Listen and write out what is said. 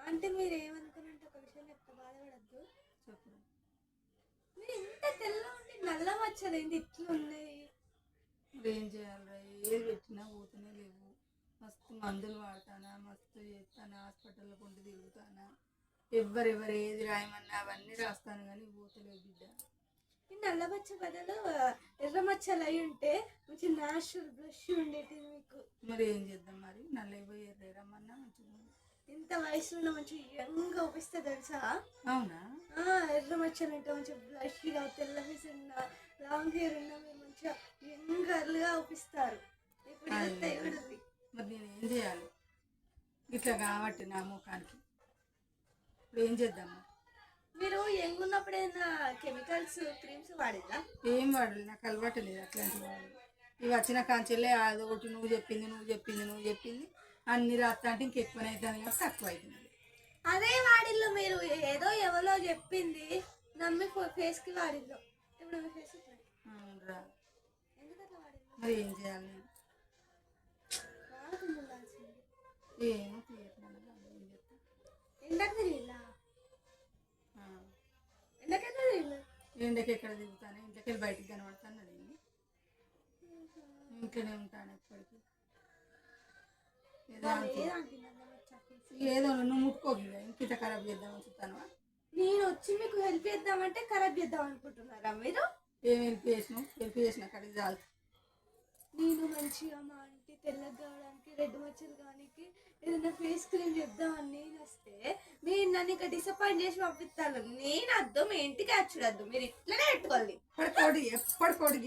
అంటే మీరు ఏమనుకున్నంటే ఒక విషయం చెప్తే బాధపడద్దు. చెప్పు. మీరు ఇంత తెల్ల ఉండి నల్ల మచ్చలు ఏంది ఇట్లా ఉన్నాయి? మరి ఏం చేయాలి? ఏది పెట్టినా పోతూనే లేవు. మస్తు మందులు వాడతానా, మస్తు చేస్తానా, హాస్పిటల్లో కొంటూ తిరుగుతానా, ఎవరెవరు ఏది రాయమన్నా అవన్నీ రాస్తాను కానీ పోతలేవు బిడ్డ. ఈ నల్ల మచ్చ బదులు ఎర్ర మచ్చలు అయి ఉంటే మంచి న్యాచురల్ బ్రష్ ఉండేది మీకు. మరి ఏం చేద్దాం? మరి నల్లైపోయి ఎర్రమన్నా మంచిగా ఉంది. ఇంత వయసులో మంచి యంగ్ అవుపిస్తే తెలుసా? అవునా? ఎర్ర మచ్చలు అంటే మంచిగా బ్లష్గా తెల్ల ఫేస్ ఉన్నా లాంగ్ హెయిర్ ఉన్నా మీరు మంచిగా యంగ్ గర్ల్గా అవుపిస్తారు. ఇప్పుడు ఇదంతా ఎవరిది? మరి నేను ఏం చేయాలి? ఇట్లా కాబట్టి నా ముఖానికి ఇప్పుడు ఏం చేద్దాము? మీరు యంగ్ ఉన్నప్పుడు ఏదైనా కెమికల్స్ క్రీమ్స్ వాడిందా? ఏం వాడాలి? నాకు అలవాటు లేదు అట్లాంటి వాడు. ఇవి వచ్చిన కాంచెల్లే అదొకటి నువ్వు చెప్పింది అన్ని రాస్తా అంటే ఇంకెక్కువనే అవుతుంది కాబట్టి తక్కువ అవుతుంది. అదే వాడిల్లు మీరు ఏదో ఎవరో చెప్పింది నమ్మి ఫేస్కి వాడిల్లు. ఇప్పుడు మీ ఫేస్ అవునరా? ఎందుకు అట్లా వాడిల్లు? మరి ఏం చేయాలి నేను? వాడకుండా ఉండాల్సింది. ఏమో తీయట్లేదు. ఏం చెప్తా? ఎండకు తిరిగిల్లా? ఎండకెక్కడ తిరిగిల్లు? ఎండకి ఎక్కడ తిరుగుతాను? ఇంట్లోకి వెళ్ళి బయటికి కనబడతాను అడిగింది. ఇంట్లోనే ఉంటాను ఎప్పటికీ. ఏదో నువ్వు ముట్టుకోకి ఇంకింత ఖరాబ్ చేద్దామని చెప్తాను. నేను వచ్చి మీకు హెల్ప్ చేద్దామంటే ఖరాబ్ చేద్దాం అనుకుంటున్నారా మీరు? ఏం హెల్ప్ చేసిన కడిగి చాలు. నేను మంచిగా మా ఆంటీ తెల్లగా కావడానికి రెడ్ మచ్చలు కానికి ఏదైనా ఫేస్ క్రీమ్ చెప్దామని నేను వస్తే మీరు నన్ను ఇక డిసప్పాయింట్ చేసి పంపిస్తాను. నేను వద్దు, మీ ఇంటికి వచ్చుడద్దు, మీరు ఇట్లనే పెట్టుకోవాలి. ఎప్పటికోటి